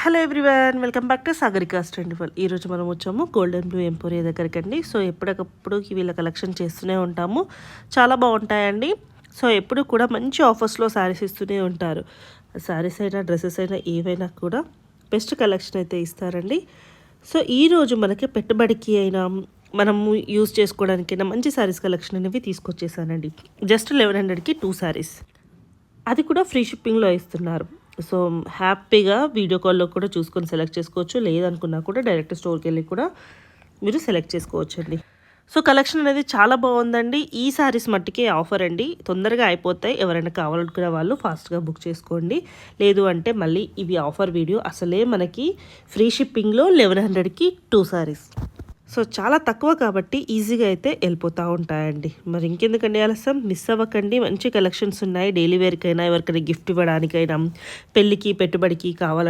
Hello everyone, welcome back to Sagarika's 24. ఈరోజు మనం వచ్చాము గోల్డెన్ బ్లూ ఎంపోరియా దగ్గరికి అండి. సో ఎప్పటికప్పుడు వీళ్ళ కలెక్షన్ చేస్తూనే ఉంటాము, చాలా బాగుంటాయండి. సో ఎప్పుడు కూడా మంచి ఆఫర్స్లో శారీస్ ఇస్తూనే ఉంటారు. శారీస్ అయినా డ్రెస్సెస్ అయినా ఏవైనా కూడా బెస్ట్ కలెక్షన్ అయితే ఇస్తారండి. సో ఈరోజు మనకి పెట్టుబడికి అయినా మనము యూజ్ చేసుకోవడానికైనా మంచి శారీస్ కలెక్షన్ అనేవి తీసుకొచ్చేసానండి. జస్ట్ 1100కి 2 శారీస్, అది కూడా ఫ్రీ షిప్పింగ్లో ఇస్తున్నారు. సో హ్యాపీగా వీడియో కాల్లో కూడా చూసుకొని సెలెక్ట్ చేసుకోవచ్చు, లేదనుకున్నా కూడా డైరెక్ట్ స్టోర్కి వెళ్ళి కూడా మీరు సెలెక్ట్ చేసుకోవచ్చు అండి. సో కలెక్షన్ అనేది చాలా బాగుందండి. ఈ శారీస్ మట్టికే ఆఫర్ అండి, తొందరగా అయిపోతాయి. ఎవరైనా కావాలనుకునే వాళ్ళు ఫాస్ట్గా బుక్ చేసుకోండి. లేదు అంటే మళ్ళీ ఇవి ఆఫర్ వీడియో అసలే మనకి ఫ్రీ షిప్పింగ్లో 1100కి 2 శారీస్. సో చాలా తక్కువ కాబట్టి ఈజీగా అయితే వెళ్ళిపోతూ ఉంటాయండి. మరి ఇంకెందుకండి ఆలస్యం, మిస్ అవ్వకండి. మంచి కలెక్షన్స్ ఉన్నాయి. డైలీ వేర్కైనా, ఎవరికైనా గిఫ్ట్ ఇవ్వడానికైనా, పెళ్ళికి పెట్టుబడికి కావాలంటే